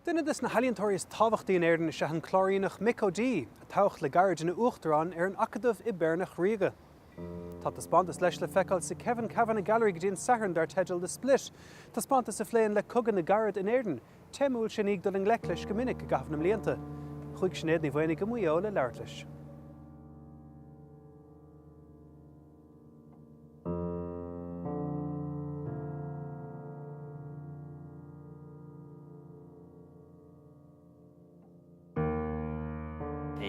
Duine is na haliantóirí tábhachtaí in Éireann is an chlárínach Mick a taucht le gairid in Uachtarán an acadamh I Bearnach Riga. Tá taspántas leis le feiceáil sa Kevin Cavan gallery go dtíon sathrann dar teideal de split. Taspántas sa phléin le cogan na gairid in Éireann, téimiúil sin ag dul an leiclis go minic go gabhanam líonta. Chuig snéad ní bhainnig go muo le leirlis.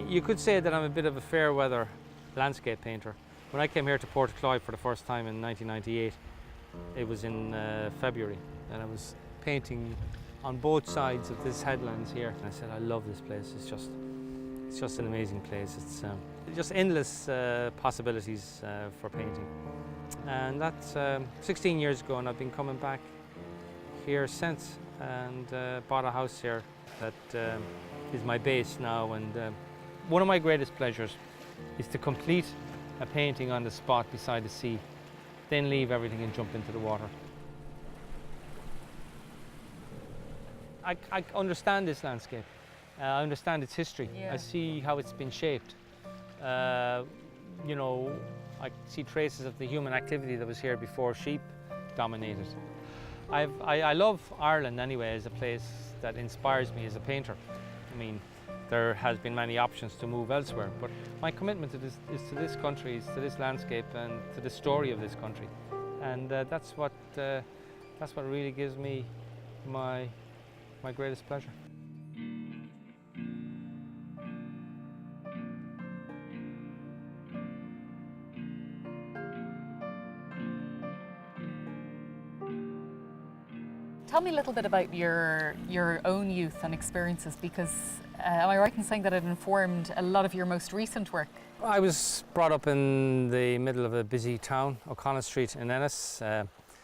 You could say that I'm a bit of a fair weather landscape painter. When I came here to Portacloy for the first time in 1998, it was in February, and I was painting on both sides of this headlands here. And I said, I love this place. It's just an amazing place. It's just endless possibilities for painting. And that's 16 years ago, and I've been coming back here since, and bought a house here that is my base now. And one of my greatest pleasures is to complete a painting on the spot beside the sea, then leave everything and jump into the water. I understand this landscape. I understand its history. Yeah. I see how it's been shaped. You know, I see traces of the human activity that was here before sheep dominated. I love Ireland anyway as a place that inspires me as a painter. I mean, there has been many options to move elsewhere, but my commitment to this is to this country, is to this landscape, and to the story of this country, and that's what really gives me my greatest pleasure. Tell me a little bit about your own youth and experiences, because am I right in saying that it informed a lot of your most recent work? I was brought up in the middle of a busy town, O'Connell Street in Ennis.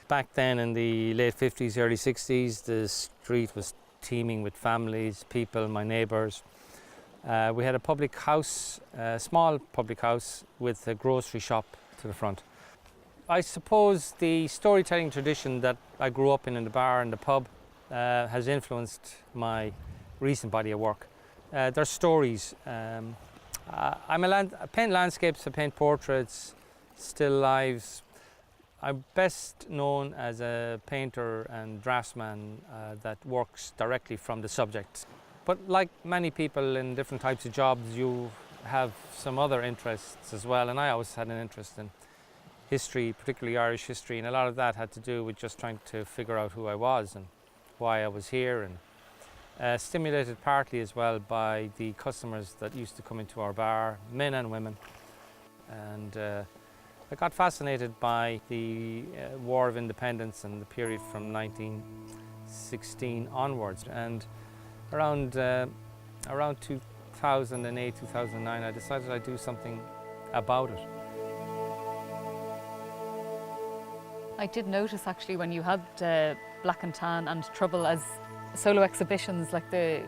Back then in the late 50s, early 60s, the street was teeming with families, people, my neighbours. We had a public house, a small public house with a grocery shop to the front. I suppose the storytelling tradition that I grew up in the bar and the pub has influenced my recent body of work. They're stories. I paint landscapes, I paint portraits, still lives. I'm best known as a painter and draftsman that works directly from the subject. But like many people in different types of jobs, you have some other interests as well, and I always had an interest in history, particularly Irish history, and a lot of that had to do with just trying to figure out who I was and why I was here, and stimulated partly as well by the customers that used to come into our bar, men and women. And I got fascinated by the War of Independence and the period from 1916 onwards. And around 2008, 2009, I decided I'd do something about it. I did notice actually when you had Black and Tan and Trouble as solo exhibitions, like the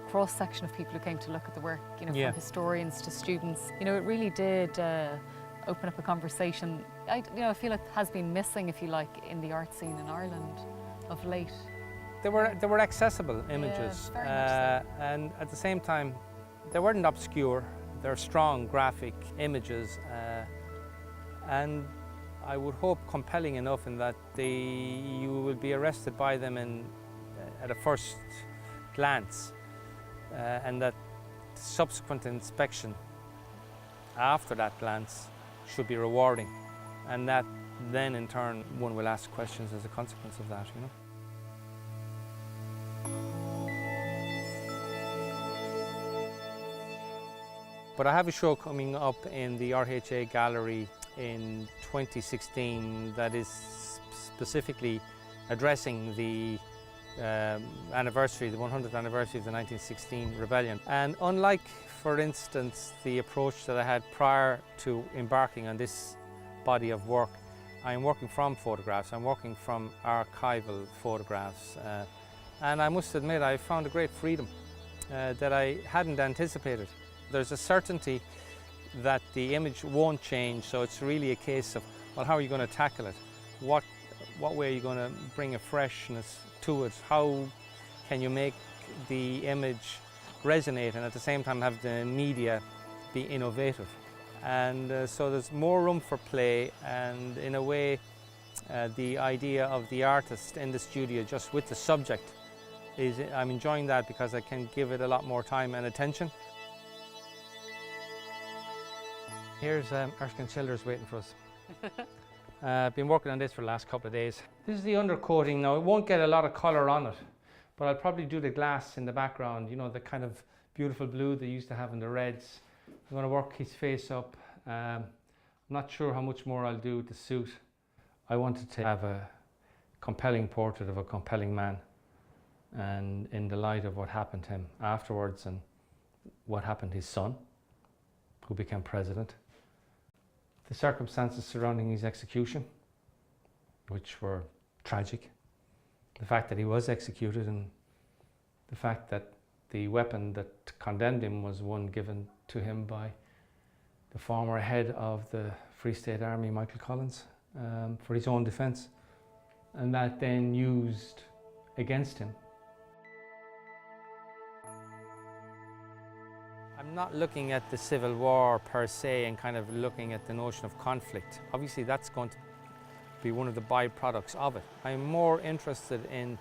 cross-section of people who came to look at the work, you know, yeah, from historians to students. You know, it really did open up a conversation. I feel it has been missing, if you like, in the art scene in Ireland of late. They were accessible images, yeah, very much so. And at the same time, they weren't obscure. They're strong graphic images, and I would hope compelling enough in that you will be arrested by them at a first glance, and that subsequent inspection after that glance should be rewarding, and that then in turn one will ask questions as a consequence of that, you know. But I have a show coming up in the RHA Gallery in 2016 that is specifically addressing the anniversary, the 100th anniversary of the 1916 rebellion. And unlike, for instance, the approach that I had prior to embarking on this body of work, I'm working from photographs, I'm working from archival photographs. And I must admit, I found a great freedom that I hadn't anticipated. There's a certainty that the image won't change, so it's really a case of, well, how are you going to tackle it? What way are you going to bring a freshness to it? How can you make the image resonate and at the same time have the media be innovative. And so there's more room for play, and in a way the idea of the artist in the studio just with the subject is, I'm enjoying that because I can give it a lot more time and attention. Here's Erskine Childers waiting for us. I've been working on this for the last couple of days. This is the undercoating now. It won't get a lot of colour on it, but I'll probably do the glass in the background, you know, the kind of beautiful blue they used to have in the reds. I'm going to work his face up. I'm not sure how much more I'll do with the suit. I wanted to have a compelling portrait of a compelling man, and in the light of what happened to him afterwards and what happened to his son, who became president, the circumstances surrounding his execution, which were tragic, the fact that he was executed, and the fact that the weapon that condemned him was one given to him by the former head of the Free State Army, Michael Collins, for his own defence, and that then used against him. I'm not looking at the Civil War per se and kind of looking at the notion of conflict. Obviously that's going to be one of the byproducts of it. I'm more interested in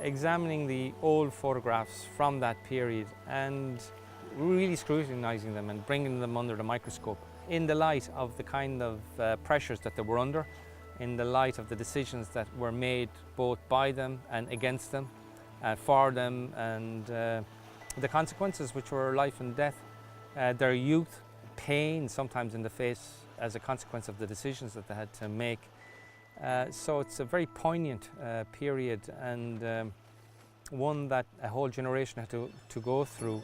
examining the old photographs from that period and really scrutinising them and bringing them under the microscope in the light of the kind of pressures that they were under, in the light of the decisions that were made both by them and against them, for them, and the consequences, which were life and death, their youth, pain sometimes in the face as a consequence of the decisions that they had to make. So it's a very poignant period, and one that a whole generation had to go through.